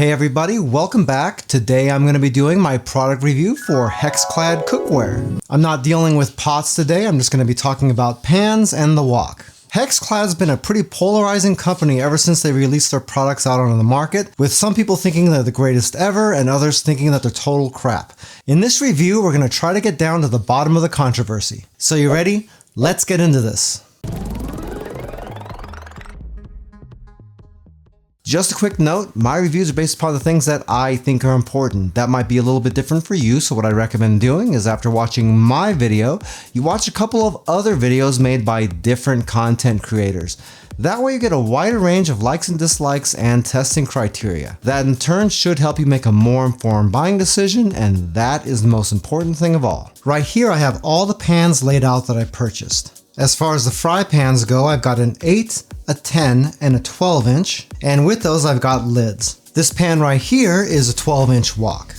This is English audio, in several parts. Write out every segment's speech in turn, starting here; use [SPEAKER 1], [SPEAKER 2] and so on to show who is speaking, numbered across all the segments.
[SPEAKER 1] Hey everybody, welcome back. Today I'm going to be doing my product review for HexClad cookware. I'm not dealing with pots today, I'm just going to be talking about pans and the wok. HexClad's been a pretty polarizing company ever since they released their products out on the market, with some people thinking they're the greatest ever and others thinking that they're total crap. In this review, we're going to try to get down to the bottom of the controversy. So you ready? Let's get into this. Just a quick note, my reviews are based upon the things that I think are important. That might be a little bit different for you, so what I recommend doing is after watching my video, you watch a couple of other videos made by different content creators. That way you get a wider range of likes and dislikes and testing criteria. That in turn should help you make a more informed buying decision, and that is the most important thing of all. Right here I have all the pans laid out that I purchased. As far as the fry pans go, I've got an 8, a 10, and a 12 inch, and with those I've got lids. This pan right here is a 12 inch wok.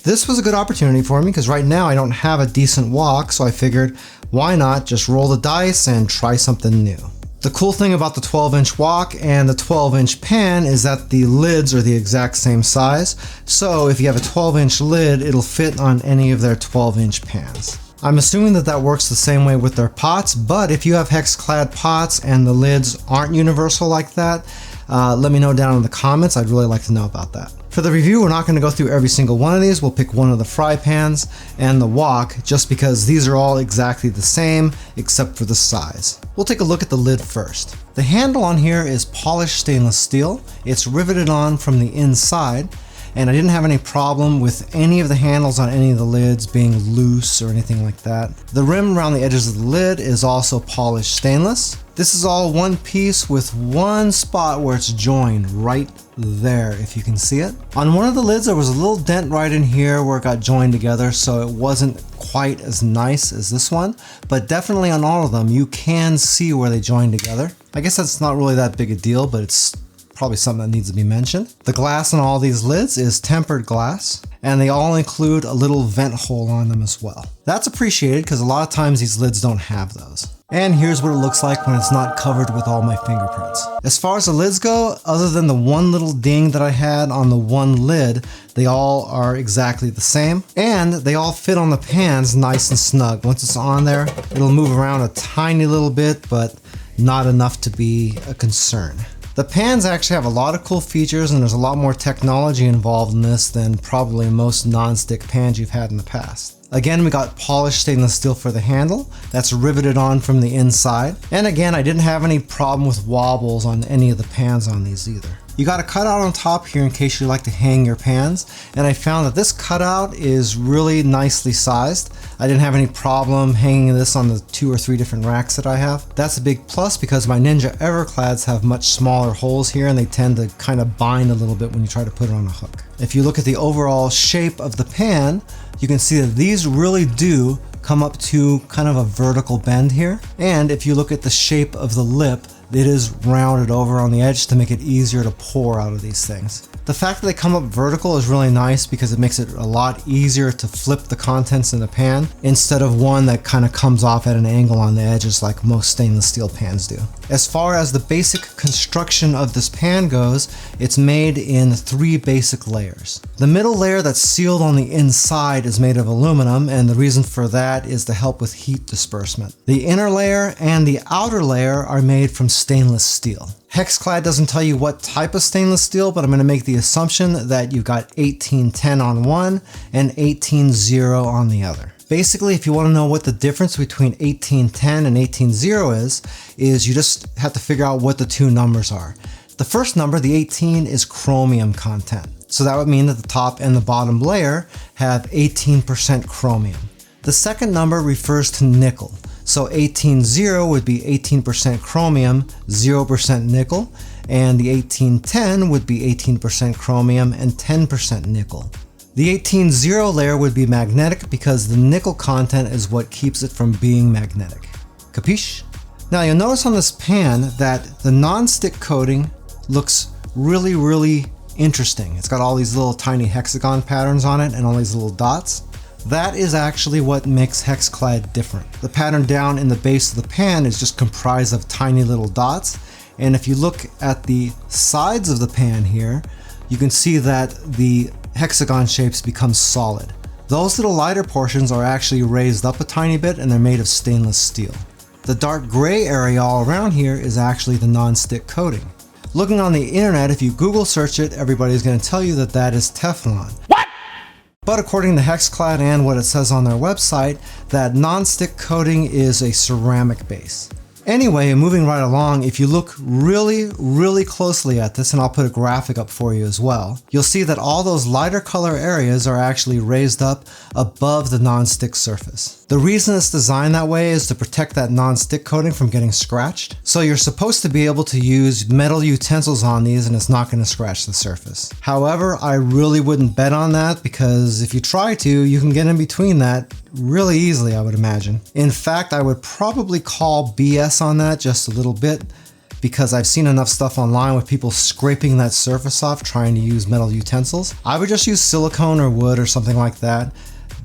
[SPEAKER 1] This was a good opportunity for me because right now I don't have a decent wok, so I figured why not just roll the dice and try something new. The cool thing about the 12 inch wok and the 12 inch pan is that the lids are the exact same size, so if you have a 12 inch lid, it'll fit on any of their 12 inch pans. I'm assuming that that works the same way with their pots, but if you have HexClad pots and the lids aren't universal like that, let me know down in the comments. I'd really like to know about that. For the review, we're not going to go through every single one of these. We'll pick one of the fry pans and the wok just because these are all exactly the same except for the size. We'll take a look at the lid first. The handle on here is polished stainless steel. It's riveted on from the inside, and I didn't have any problem with any of the handles on any of the lids being loose or anything like that. The rim around the edges of the lid is also polished stainless. This is all one piece with one spot where it's joined right there, if you can see it. On one of the lids there was a little dent right in here where it got joined together, so it wasn't quite as nice as this one, but definitely on all of them you can see where they joined together. I guess that's not really that big a deal, but it's probably something that needs to be mentioned. The glass on all these lids is tempered glass, and they all include a little vent hole on them as well. That's appreciated because a lot of times these lids don't have those. And here's what it looks like when it's not covered with all my fingerprints. As far as the lids go, other than the one little ding that I had on the one lid, they all are exactly the same, and they all fit on the pans nice and snug. Once it's on there, it'll move around a tiny little bit, but not enough to be a concern. The pans actually have a lot of cool features, and there's a lot more technology involved in this than probably most non-stick pans you've had in the past. Again, we got polished stainless steel for the handle. That's riveted on from the inside. And again, I didn't have any problem with wobbles on any of the pans on these either. You got a cutout on top here in case you like to hang your pans, and I found that this cutout is really nicely sized. I didn't have any problem hanging this on the 2 or 3 different racks that I have. That's a big plus because my Ninja Everclads have much smaller holes here and they tend to kind of bind a little bit when you try to put it on a hook. If you look at the overall shape of the pan, you can see that these really do come up to kind of a vertical bend here. And if you look at the shape of the lip, it is rounded over on the edge to make it easier to pour out of these things. The fact that they come up vertical is really nice because it makes it a lot easier to flip the contents in the pan instead of one that kind of comes off at an angle on the edges like most stainless steel pans do. As far as the basic construction of this pan goes, it's made in 3 basic layers. The middle layer that's sealed on the inside is made of aluminum, and the reason for that is to help with heat disbursement. The inner layer and the outer layer are made from stainless steel. HexClad doesn't tell you what type of stainless steel, but I'm going to make the assumption that you've got 1810 on one and 18-0 on the other. Basically, if you want to know what the difference between 1810 and 18-0 is you just have to figure out what the 2 numbers are. The first number, the 18, is chromium content. So that would mean that the top and the bottom layer have 18% chromium. The second number refers to nickel. So 18-0 would be 18% chromium, 0% nickel, and the 1810 would be 18% chromium and 10% nickel. The 18-0 layer would be magnetic because the nickel content is what keeps it from being magnetic. Capiche? Now you'll notice on this pan that the non-stick coating looks really interesting. It's got all these little tiny hexagon patterns on it and all these little dots. That is actually what makes HexClad different. The pattern down in the base of the pan is just comprised of tiny little dots, and if you look at the sides of the pan here, you can see that the hexagon shapes become solid. Those little lighter portions are actually raised up a tiny bit and they're made of stainless steel. The dark gray area all around here is actually the non-stick coating. Looking on the internet, if you Google search it, everybody's going to tell you that that is Teflon. What? But according to HexClad and what it says on their website, that non-stick coating is a ceramic base. Anyway, moving right along, if you look really closely at this, and I'll put a graphic up for you as well, you'll see that all those lighter color areas are actually raised up above the non-stick surface. The reason it's designed that way is to protect that non-stick coating from getting scratched. So you're supposed to be able to use metal utensils on these and it's not going to scratch the surface. However, I really wouldn't bet on that because if you try to, you can get in between that really easily, I would imagine. In fact, I would probably call BS on that just a little bit because I've seen enough stuff online with people scraping that surface off trying to use metal utensils. I would just use silicone or wood or something like that.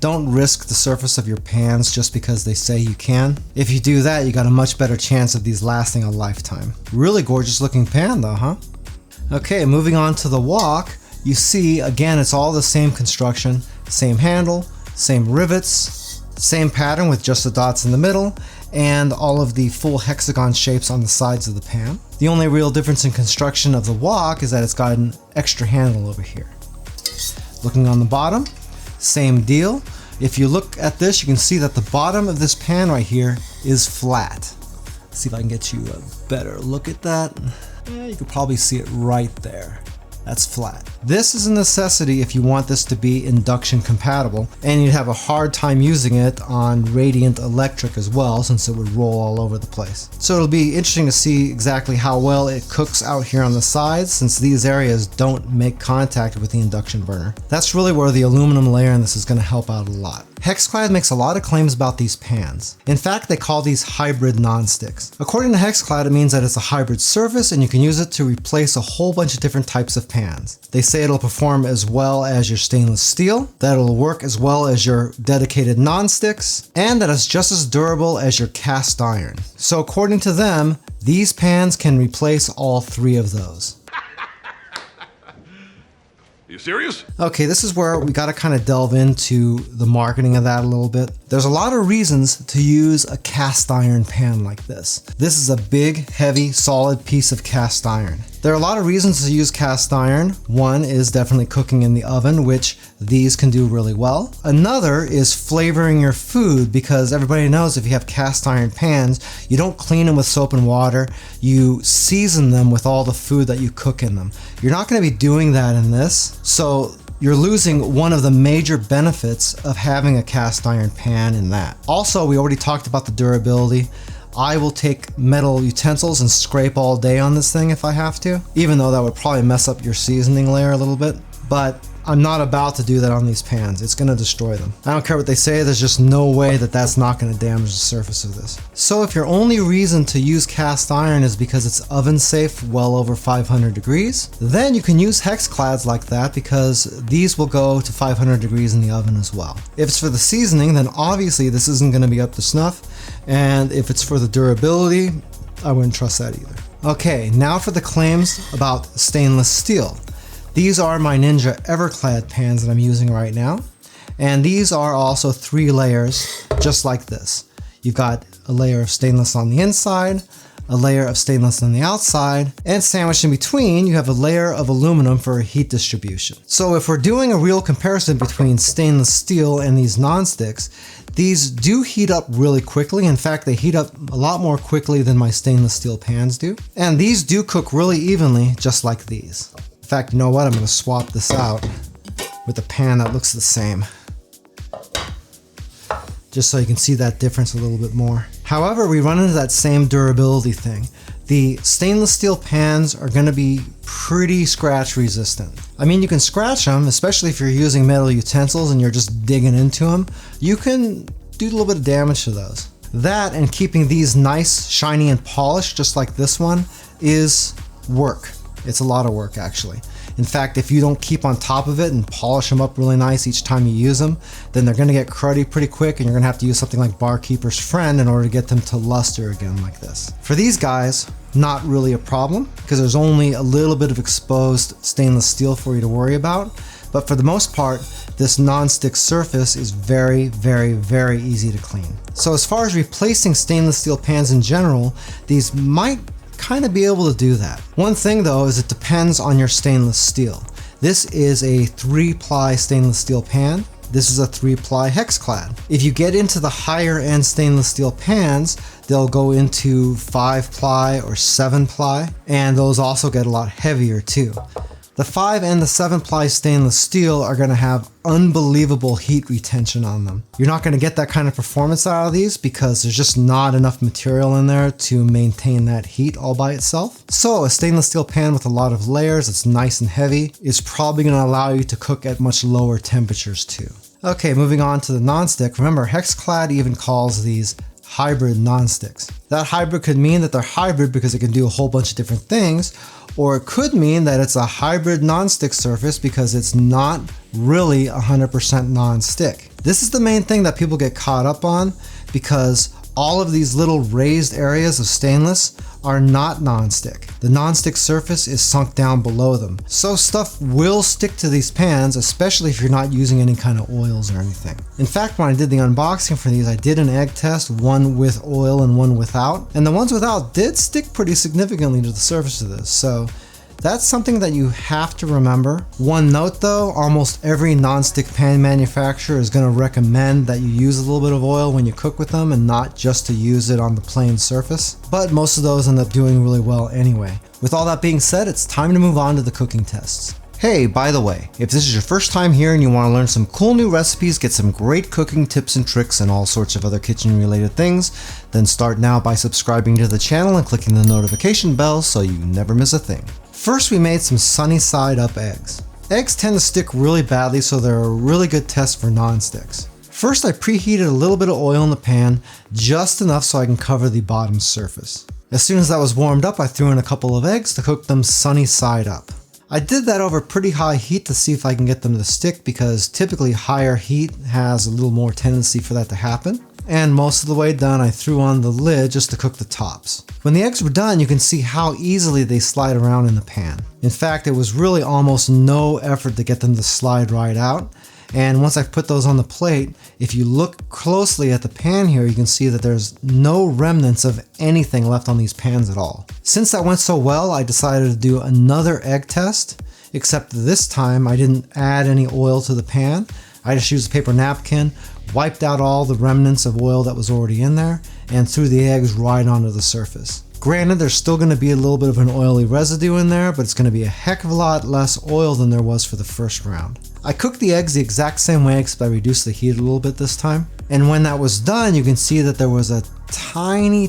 [SPEAKER 1] Don't risk the surface of your pans just because they say you can. If you do that, you got a much better chance of these lasting a lifetime. Really gorgeous looking pan though, huh? Okay, moving on to the wok, you see again it's all the same construction, same handle, same rivets, same pattern with just the dots in the middle, and all of the full hexagon shapes on the sides of the pan. The only real difference in construction of the wok is that it's got an extra handle over here. Looking on the bottom, same deal. If you look at this, you can see that the bottom of this pan right here is flat. Let's see if I can get you a better look at that. Yeah, you can probably see it right there. That's flat. This is a necessity if you want this to be induction compatible, and you'd have a hard time using it on radiant electric as well since it would roll all over the place. So it'll be interesting to see exactly how well it cooks out here on the sides since these areas don't make contact with the induction burner. That's really where the aluminum layer in this is going to help out a lot. HexClad makes a lot of claims about these pans. In fact, they call these hybrid non-sticks. According to HexClad, it means that it's a hybrid surface and you can use it to replace a whole bunch of different types of pans. They say it'll perform as well as your stainless steel, that it'll work as well as your dedicated non-sticks, and that it's just as durable as your cast iron. So according to them, these pans can replace all three of those.
[SPEAKER 2] You serious?
[SPEAKER 1] Okay, this is where we gotta kind of delve into the marketing of that a little bit. There's a lot of reasons to use a cast iron pan like this. This is a big, heavy, solid piece of cast iron. There are a lot of reasons to use cast iron. One is definitely cooking in the oven, which these can do really well. Another is flavoring your food because everybody knows if you have cast iron pans, you don't clean them with soap and water, you season them with all the food that you cook in them. You're not going to be doing that in this, so you're losing one of the major benefits of having a cast iron pan in that. Also, we already talked about the durability. I will take metal utensils and scrape all day on this thing if I have to, even though that would probably mess up your seasoning layer a little bit. But I'm not about to do that on these pans. It's going to destroy them. I don't care what they say, there's just no way that that's not going to damage the surface of this. So if your only reason to use cast iron is because it's oven safe well over 500 degrees, then you can use HexClads like that because these will go to 500 degrees in the oven as well. If it's for the seasoning, then obviously this isn't going to be up to snuff. And if it's for the durability, I wouldn't trust that either. Okay, now for the claims about stainless steel. These are my Ninja EverClad pans that I'm using right now. And these are also 3 layers, just like this. You've got a layer of stainless on the inside, a layer of stainless on the outside, and sandwiched in between, you have a layer of aluminum for heat distribution. So if we're doing a real comparison between stainless steel and these non-sticks, these do heat up really quickly. In fact, they heat up a lot more quickly than my stainless steel pans do. And these do cook really evenly, just like these. In fact, you know what? I'm going to swap this out with a pan that looks the same, just so you can see that difference a little bit more. However, we run into that same durability thing. The stainless steel pans are going to be pretty scratch resistant. I mean, you can scratch them, especially if you're using metal utensils and you're just digging into them. You can do a little bit of damage to those. That and keeping these nice, shiny, and polished, just like this one, is work. It's a lot of work, actually. In fact, if you don't keep on top of it and polish them up really nice each time you use them, then they're going to get cruddy pretty quick and you're going to have to use something like Barkeeper's Friend in order to get them to luster again like this. For these guys, not really a problem because there's only a little bit of exposed stainless steel for you to worry about. But for the most part, this non-stick surface is very, very, very easy to clean. So as far as replacing stainless steel pans in general, these might kind of be able to do that. One thing though is it depends on your stainless steel. This is a 3-ply stainless steel pan. This is a 3-ply HexClad. If you get into the higher end stainless steel pans, they'll go into 5-ply or 7-ply, and those also get a lot heavier too. The 5 and the 7-ply stainless steel are going to have unbelievable heat retention on them. You're not going to get that kind of performance out of these because there's just not enough material in there to maintain that heat all by itself. So a stainless steel pan with a lot of layers that's nice and heavy is probably going to allow you to cook at much lower temperatures too. Okay, moving on to the non-stick. Remember, HexClad even calls these hybrid non-sticks. That hybrid could mean that they're hybrid because it can do a whole bunch of different things, or it could mean that it's a hybrid non-stick surface because it's not really 100% non-stick. This is the main thing that people get caught up on, because all of these little raised areas of stainless are not non-stick. The non-stick surface is sunk down below them. So stuff will stick to these pans, especially if you're not using any kind of oils or anything. In fact, when I did the unboxing for these, I did an egg test, one with oil and one without. And the ones without did stick pretty significantly to the surface of this. So that's something that you have to remember. One note though, almost every non-stick pan manufacturer is going to recommend that you use a little bit of oil when you cook with them and not just to use it on the plain surface. But most of those end up doing really well anyway. With all that being said, it's time to move on to the cooking tests. Hey, by the way, if this is your first time here and you want to learn some cool new recipes, get some great cooking tips and tricks and all sorts of other kitchen related things, then start now by subscribing to the channel and clicking the notification bell so you never miss a thing. First, we made some sunny side up eggs. Eggs tend to stick really badly, so they're a really good test for non-sticks. First, I preheated a little bit of oil in the pan, just enough so I can cover the bottom surface. As soon as that was warmed up, I threw in a couple of eggs to cook them sunny side up. I did that over pretty high heat to see if I can get them to stick, because typically higher heat has a little more tendency for that to happen. And most of the way done, I threw on the lid just to cook the tops. When the eggs were done, you can see how easily they slide around in the pan. In fact, it was really almost no effort to get them to slide right out. And once I've put those on the plate, if you look closely at the pan here, you can see that there's no remnants of anything left on these pans at all. Since that went so well, I decided to do another egg test, except this time I didn't add any oil to the pan. I just used a paper napkin, wiped out all the remnants of oil that was already in there, and threw the eggs right onto the surface. Granted, there's still going to be a little bit of an oily residue in there, but it's going to be a heck of a lot less oil than there was for the first round. I cooked the eggs the exact same way, except I reduced the heat a little bit this time. And when that was done, you can see that there was a tiny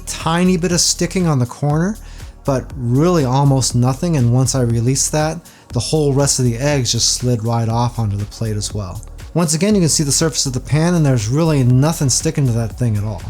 [SPEAKER 1] bit of sticking on the corner, but really almost nothing. And once I released that, the whole rest of the eggs just slid right off onto the plate as well. Once again, you can see the surface of the pan, and there's really nothing sticking to that thing at all.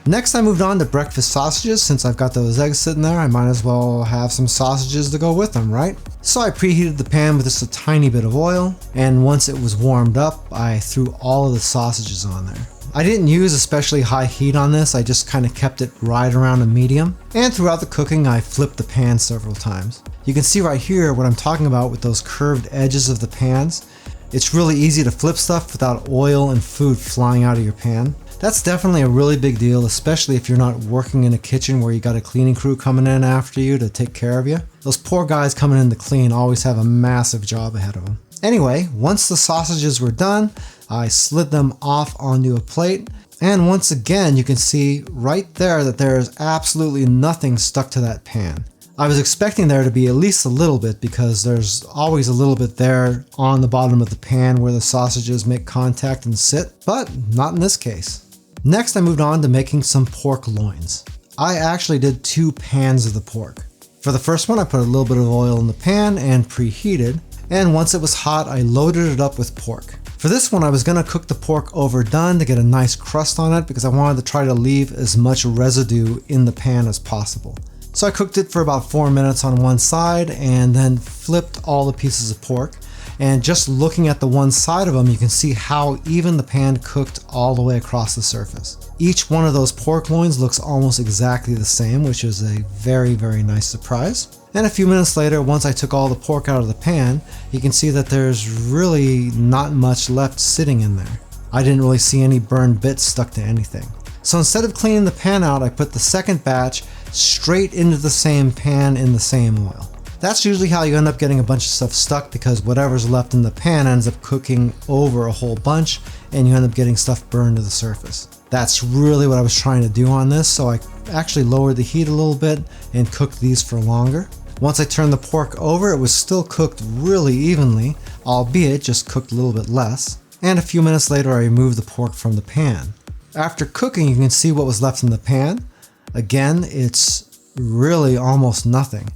[SPEAKER 1] Next, I moved on to breakfast sausages. Since I've got those eggs sitting there, I might as well have some sausages to go with them, right? So I preheated the pan with just a tiny bit of oil, and once it was warmed up, I threw all of the sausages on there. I didn't use especially high heat on this, I just kind of kept it right around a medium. And throughout the cooking, I flipped the pan several times. You can see right here what I'm talking about with those curved edges of the pans. It's really easy to flip stuff without oil and food flying out of your pan. That's definitely a really big deal, especially if you're not working in a kitchen where you got a cleaning crew coming in after you to take care of you. Those poor guys coming in to clean always have a massive job ahead of them. Anyway, once the sausages were done, I slid them off onto a plate, and once again you can see right there that there is absolutely nothing stuck to that pan. I was expecting there to be at least a little bit, because there's always a little bit there on the bottom of the pan where the sausages make contact and sit, but not in this case. Next, I moved on to making some pork loins. I actually did 2 pans of the pork. For the first one, I put a little bit of oil in the pan and preheated, and once it was hot, I loaded it up with pork. For this one, I was going to cook the pork overdone to get a nice crust on it, because I wanted to try to leave as much residue in the pan as possible. So I cooked it for about 4 minutes on one side and then flipped all the pieces of pork. and just looking at the one side of them, you can see how even the pan cooked all the way across the surface. Each one of those pork loins looks almost exactly the same, which is a very, very nice surprise. And a few minutes later, once I took all the pork out of the pan, you can see that there's really not much left sitting in there. I didn't really see any burned bits stuck to anything. So instead of cleaning the pan out, I put the second batch straight into the same pan in the same oil. That's usually how you end up getting a bunch of stuff stuck, because whatever's left in the pan ends up cooking over a whole bunch and you end up getting stuff burned to the surface. That's really what I was trying to do on this, so I actually lowered the heat a little bit and cooked these for longer. Once I turned the pork over, it was still cooked really evenly, albeit just cooked a little bit less. And a few minutes later, I removed the pork from the pan. After cooking, you can see what was left in the pan. Again, it's really almost nothing.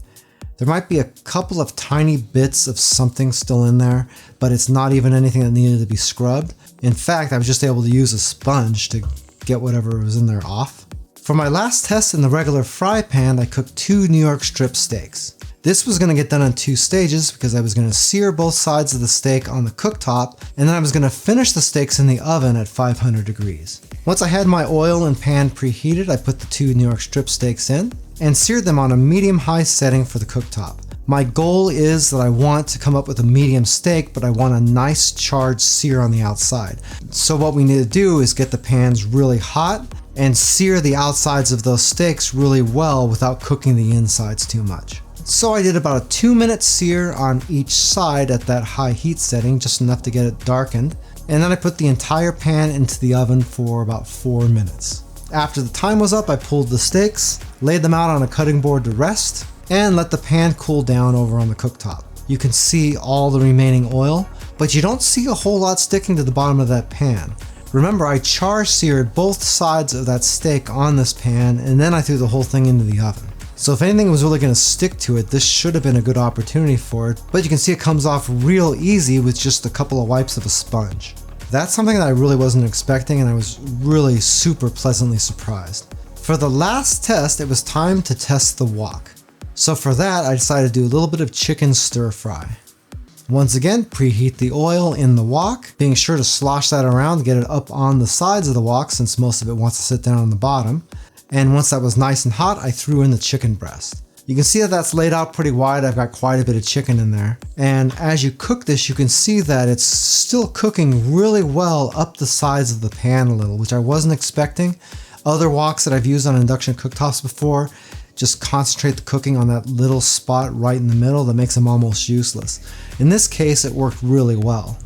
[SPEAKER 1] There might be a couple of tiny bits of something still in there, but it's not even anything that needed to be scrubbed. In fact, I was just able to use a sponge to get whatever was in there off. For my last test in the regular fry pan, I cooked 2 New York strip steaks. This was going to get done in 2 stages because I was going to sear both sides of the steak on the cooktop, and then I was going to finish the steaks in the oven at 500 degrees. Once I had my oil and pan preheated, I put the 2 New York strip steaks in and seared them on a medium-high setting for the cooktop. My goal is that I want to come up with a medium steak, but I want a nice charred sear on the outside. So what we need to do is get the pans really hot and sear the outsides of those steaks really well without cooking the insides too much. So I did about a 2-minute sear on each side at that high heat setting, just enough to get it darkened. And then I put the entire pan into the oven for about 4 minutes. After the time was up, I pulled the steaks, laid them out on a cutting board to rest, and let the pan cool down over on the cooktop. You can see all the remaining oil, but you don't see a whole lot sticking to the bottom of that pan. Remember, I char seared both sides of that steak on this pan, and then I threw the whole thing into the oven. So if anything was really going to stick to it, this should have been a good opportunity for it, but you can see it comes off real easy with just a couple of wipes of a sponge. That's something that I really wasn't expecting, and I was really super pleasantly surprised. For the last test, it was time to test the wok. So for that, I decided to do a little bit of chicken stir fry. Once again, preheat the oil in the wok, being sure to slosh that around to get it up on the sides of the wok since most of it wants to sit down on the bottom. And once that was nice and hot, I threw in the chicken breast. You can see that that's laid out pretty wide. I've got quite a bit of chicken in there. And as you cook this, you can see that it's still cooking really well up the sides of the pan a little, which I wasn't expecting. Other woks that I've used on induction cooktops before just concentrate the cooking on that little spot right in the middle that makes them almost useless. In this case, it worked really well.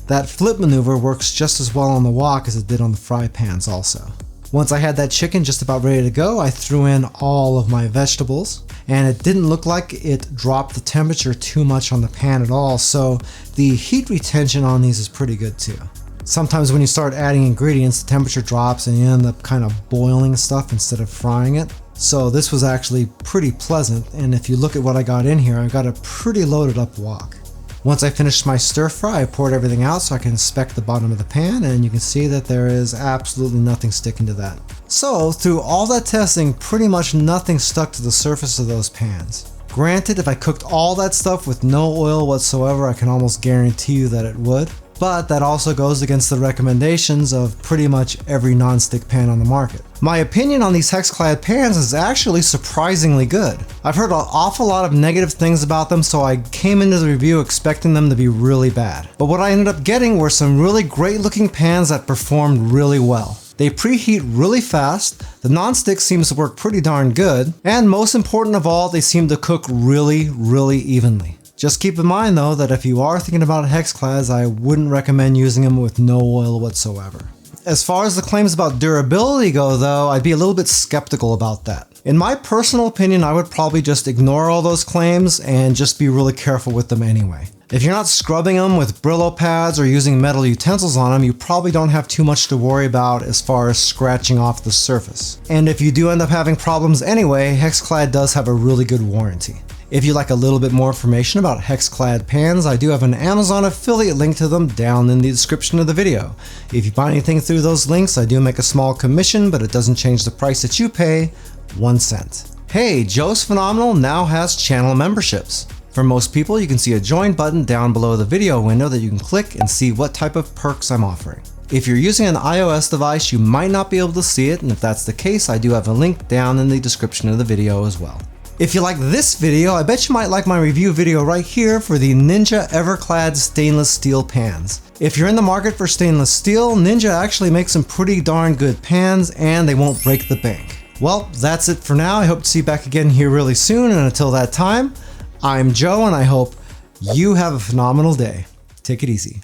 [SPEAKER 1] That flip maneuver works just as well on the wok as it did on the fry pans also. Once I had that chicken just about ready to go, I threw in all of my vegetables, and it didn't look like it dropped the temperature too much on the pan at all, so the heat retention on these is pretty good too. Sometimes when you start adding ingredients, the temperature drops and you end up kind of boiling stuff instead of frying it. So this was actually pretty pleasant, and if you look at what I got in here, I got a pretty loaded up wok. Once I finished my stir fry, I poured everything out so I can inspect the bottom of the pan, and you can see that there is absolutely nothing sticking to that. So through all that testing, pretty much nothing stuck to the surface of those pans. Granted, if I cooked all that stuff with no oil whatsoever, I can almost guarantee you that it would. But that also goes against the recommendations of pretty much every non-stick pan on the market. My opinion on these HexClad pans is actually surprisingly good. I've heard an awful lot of negative things about them, so I came into the review expecting them to be really bad. But what I ended up getting were some really great looking pans that performed really well. They preheat really fast, the non-stick seems to work pretty darn good, and most important of all, they seem to cook really, really evenly. Just keep in mind though that if you are thinking about HexClads, I wouldn't recommend using them with no oil whatsoever. As far as the claims about durability go though, I'd be a little bit skeptical about that. In my personal opinion, I would probably just ignore all those claims and just be really careful with them anyway. If you're not scrubbing them with Brillo pads or using metal utensils on them, you probably don't have too much to worry about as far as scratching off the surface. And if you do end up having problems anyway, HexClad does have a really good warranty. If you'd like a little bit more information about HexClad pans, I do have an Amazon affiliate link to them down in the description of the video. If you buy anything through those links, I do make a small commission, but it doesn't change the price that you pay, 1 cent. Hey, Joe's Phenomenal now has channel memberships. For most people, you can see a join button down below the video window that you can click and see what type of perks I'm offering. If you're using an iOS device, you might not be able to see it, and if that's the case, I do have a link down in the description of the video as well. If you like this video, I bet you might like my review video right here for the Ninja HexClad stainless steel pans. If you're in the market for stainless steel, Ninja actually makes some pretty darn good pans and they won't break the bank. Well, that's it for now. I hope to see you back again here really soon, and until that time, I'm Joe, and I hope you have a phenomenal day. Take it easy.